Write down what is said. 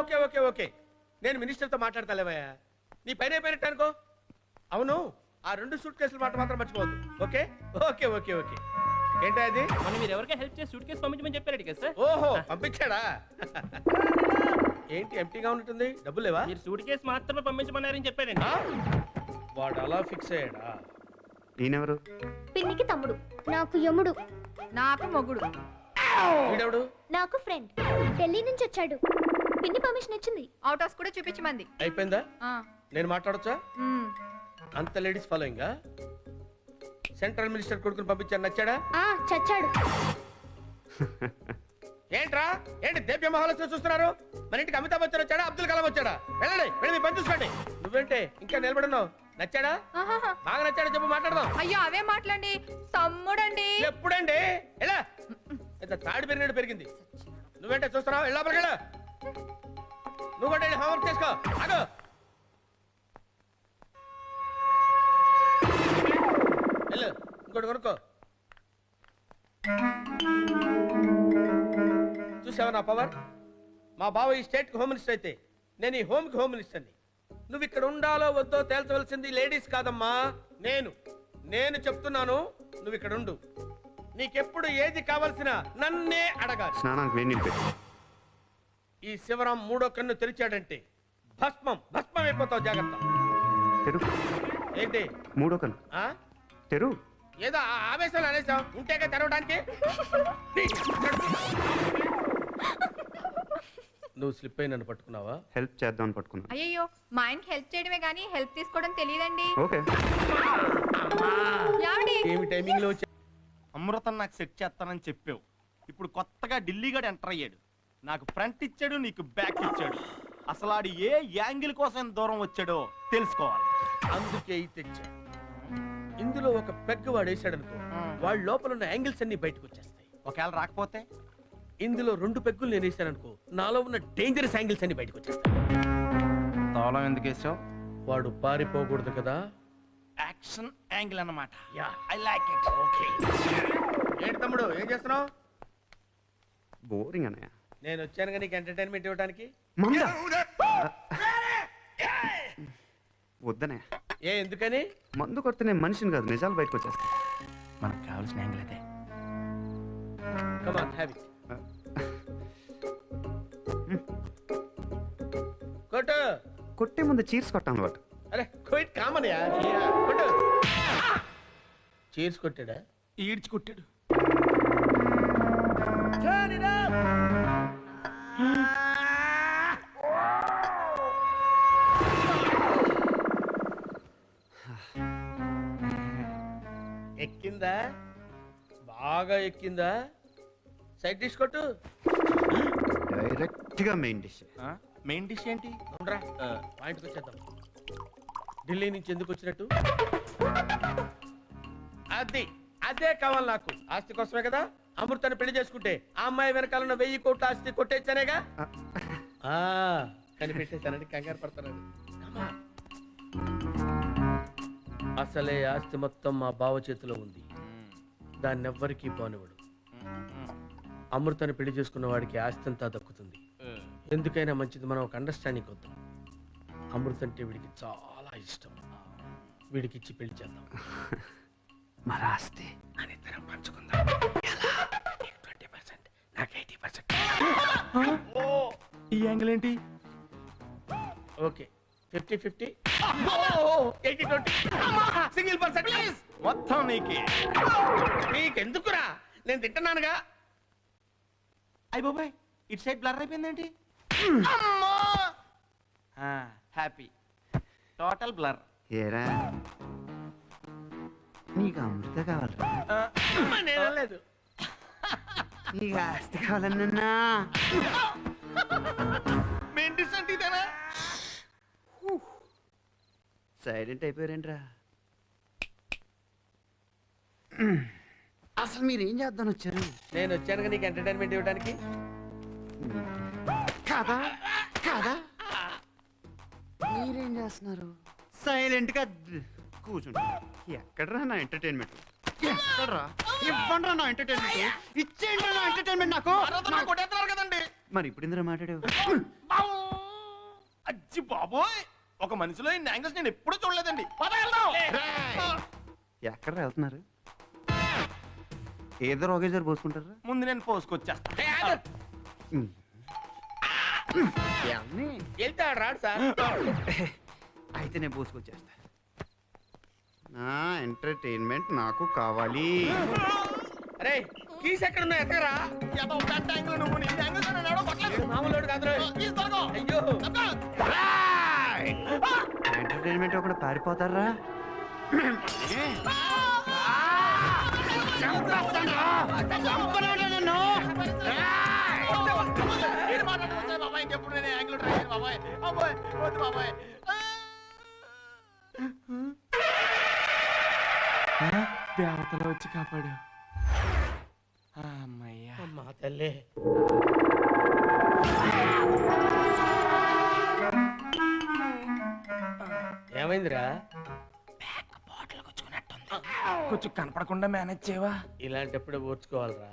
Okay okay okay నేను మినిస్టర్తో మాట్లాడతాలేవయ్యా. నీ పైన అయిపోయినట్టు అనుకో. అవును, ఆ 2 సూట్ కేసులు మాట మాత్రం మర్చిపోవద్దు. Okay okay okay okay. ఏంటా అది? మనం మీరు ఎవరికైనా హెల్ప్ చేసి సూట్ కేసు పంపించమని చెప్పారు కదా సార్. ఓహో, పంపించాడా? ఏంటి ఎంటీగా ఉన్నట్టుంది, డబ్బులు లేవా? మీరు సూట్ కేసు మాత్రమే పంపించమన్నారని చెప్పారండి. వాడు అలా ఫిక్స్ అయ్యాడా? ఈయనెవరు? పిన్నికి తమ్ముడు, నాకు యముడు, నాకు మొగుడు. వీడెవడు? నాకు ఫ్రెండ్. ఢిల్లీ నుంచి వచ్చాడు. పిన్ని పర్మిషన్ ఇచ్చింది. అవుట్ హౌస్ కూడా చూపించమంది. అయిపోయిందా? ఆ, నేను మాట్లాడొచ్చా? మ్. అంత లేడీస్ ఫాలోయింగా? సెంట్రల్ మినిస్టర్ కొడుకుని పంపించాను, నచ్చాడా? చచ్చాడు. ఏంట్రా, ఏంటి దేవ్య మహాలక్ష్మి చూస్తున్నారు? మన ఇంటికి అమితాబ్ బచ్చన్ వచ్చాడా, అబ్దుల్ కలాం వచ్చాడా? వెళ్ళండి, వెళ్ళి మీ పని చూసుకోండి. నువ్వేంటే ఇంకా నిలబడున్నావు? నచ్చాడా? ఆహాహా. బాగా నచ్చాడా చెప్పు, మాట్లాడదాం. అయ్యో అవే మాట్లాడండి. తమ్ముడండి. ఎప్పుడండి? ఎలా ఇంత తాడి పెరిగినట్టు పెరిగింది. నువ్వేంటే చూస్తున్నావు? వెళ్ళా పరగల. నువ్వు కూడా వెళ్ళి హోంవర్క్ చేసుకో. ఆగు. వెళ్ళు, ఇంకోటి కొనుక్కో. చూసావా నా పవర్? మా బావ ఈ స్టేట్ కి హోమ్ మినిస్టర్ అయితే నేను ఈ హోమ్ కి హోమ్ మినిస్టర్ని. నువ్వు ఇక్కడ ఉండాలో వద్దో తేల్చవలసింది లేడీస్ కాదమ్మా, నేను చెప్తున్నాను. నువ్వు ఇక్కడ ఉండు. నీకెప్పుడు ఏది కావాల్సినా నన్నే అడగాలి. స్నానానికి వేడి నీళ్ళు పెట్టు. ఈ శివరాం 3వ కన్ను తెరిచాడంటే భస్మం అయిపోతావు, జాగ్రత్త. తెరు. ఏంటి 3వ కన్ను ఆ? తెరు. ఏదో ఆవేశంలో అనేసాం, ఉంటేగా తెరవడానికి. నువ్వు స్లిప్ అయి నన్ను పట్టుకున్నావా? హెల్ప్ చేద్దామని పట్టుకున్నా. అయ్యయ్యో, మా ఆయనకి హెల్ప్ చేయడమే గానీ హెల్ప్ తీసుకోవడం తెలియదండి. ఓకే. ఏమండి? ఏమి టైమింగ్ లో వచ్చా? అమృతం నాకు సెట్ చేస్తానని చెప్పావు. ఇప్పుడు కొత్తగా ఢిల్లీగాడు ఎంటర్ అయ్యాడు. నాకు ఫ్రంట్ ఇచ్చాడు, నీకు బ్యాక్ ఇచ్చాడు. అసలు ఆడు ఏ యాంగిల్ కోసం దూరం వచ్చాడో తెలుసుకోవాలి. అందుకే ఈ తెచ్చా. ఇందులో ఒక పెగ్ వాడు వేసాడనుకో, వాళ్ళ లోపల ఉన్న యాంగిల్స్ అన్ని బయటకు వచ్చేస్తాయి. ఒకవేళ రాకపోతే ఇందులో 2 పెగ్గులు నేను వేసాననుకో, నాలో ఉన్న డేంజరస్ యాంగిల్స్ అన్ని బయటకు వచ్చేస్తాయి. తాళం ఎందుకు వేసావు? వాడు పారిపోకూడదు కదా. యాక్షన్ యాంగిల్ అన్నమాట. Yeah, I like it. Okay. ఏంటి తమ్ముడు, ఏం చేస్తున్నావు? బోరింగ్ అన్నయ్య. నేను వచ్చాను నీకు ఎంటర్టైన్మెంట్ ఇవ్వడానికి. మందా? వద్దనే. ఎందుకని? మందు కొడితే నేను మనిషిని కాదు, నిజాలు బయటకు వచ్చేస్తా. మనకు కావాల్సిన యాంగిల్ అదే. Come on, have it. కొట్టు. కొట్టే ముందు చీర్స్ కొట్టాను అలవాటు. అరే క్వైట్ కామన్ యా. కొట్టు. చీర్స్ కొట్టాడా? ఈడ్చి కొట్టాడు. ఎక్కిందా? బాగా ఎక్కిందా? సైడ్ డిష్ కొట్టు. డైరెక్ట్ గా మెయిన్ డిష్. మెయిన్ డిష్ ఏంటి? అవునరా, పాయింట్కి వచ్చేద్దాం. ఢిల్లీ నుంచి ఎందుకు వచ్చినట్టు? అదే కావాలి నాకు. ఆస్తి కోసమే కదా. అమృతాన్ని పెళ్లి చేసుకుంటే ఆ అమ్మాయి వెనకాలన్న 1000 కోట్ల ఆస్తి కొట్టేచ్చానేగా. కనిపెట్టేశానని కంగారు పడతానని. అసలే ఆస్తి మొత్తం మా బావ చేతిలో ఉంది. దాన్ని ఎవ్వరికీ పోనివ్వడు. అమృతాన్ని పెళ్లి చేసుకున్న వాడికి ఆస్తి అంతా దక్కుతుంది. ఎందుకైనా మంచిది మనం ఒక అండర్స్టాండింగ్ వద్దాం. అమృత అంటే వీడికి చాలా ఇష్టం. వీడికి ఇచ్చి పెళ్లి చేద్దాం. మరి ఆస్తి అనిద్దరం పంచుకుందాం. ఎలా? నీకు 20%, నాకు 80%. ఈ యాంగిల్ ఏంటి? ఓకే, 50-50. 80-20. Single percent please. మొత్తం నీకే. నీకెందుకురా, నేను తింటున్నానుగా. అయ్య బాబాయ్, ఇటు సైడ్ బ్లర్ అయిపోయిందేంటి? హ్యాపీ. Total blur. ఏరా నీకు అమృత కావాలరా? నేను లేదు. నీకు ఆస్తి కావాలన్నా? మెయిన్ డిష్ అంటే ఇదేనా? సైలెంట్ అయిపోయారేంట్రా? అసలు మీరేం చేద్దాం వచ్చారు? నేను వచ్చాను నీకు ఎంటర్టైన్మెంట్ ఇవ్వడానికి. కాదా కాదా? మీరేం చేస్తున్నారు? సైలెంట్ గా కూర్చుంటారు. ఎక్కడరా నా ఎంటర్టైన్మెంట్? ఎక్కడరా? ఇవ్వండి నా ఎంటర్టైన్మెంట్. ఇచ్చేయండి నా ఎంటర్టైన్మెంట్ నాకు. కొట్టేస్తున్నారు కదండి. మరి ఇప్పుడు ఇందులో మాట్లాడావు? అజ్జి బాబోయ్, ఒక మనిషిలో ఇన్ని యాంగిల్స్ నేను ఎప్పుడూ చూడలేదండి. పద వెళ్దాం. ఎక్కడ వెళ్తున్నారు? ఏదో ఒకేసారి పోసుకుంటారా? ముందు నేను పోసుకొచ్చేస్తా. ఏ, ఆగు. ఏమని? వెళ్తాడు రాడు సార్. అయితే నేను పోసుకొచ్చేస్తా. నా ఎంటర్టైన్మెంట్ నాకు కావాలి. అరే కీస్ ఎక్కడ ఉన్నాయి ఎక్కరా? ఏదో పెద్ద యాంగిల్ నువ్వు నీ యాంగిల్స్ నన్ను ఎవడో కొట్టలేదు. మామూలు కాదు తీసి తొలగో. అయ్యో ఎంటర్టైన్మెంట్ ఒకటి పారిపోతారా? ఏడు మాట్లాడుతూ వచ్చాయి బాబాయ్, ఇంకెప్పుడు నేను యాంగిల్ ట్రై చేయను బాబాయ్. బాబాయ్ వద్దు బాబాయ్. దేవతలు వచ్చి కాపాడు. అమ్మయ్యా. అమ్మా తల్లి. ఏమైందిరా? బాటిల్ గుచ్చుకున్నట్టుంది. కొంచెం కనపడకుండా మేనేజ్ చేయవా? ఇలాంటప్పుడే ఓర్చుకోవాలిరా.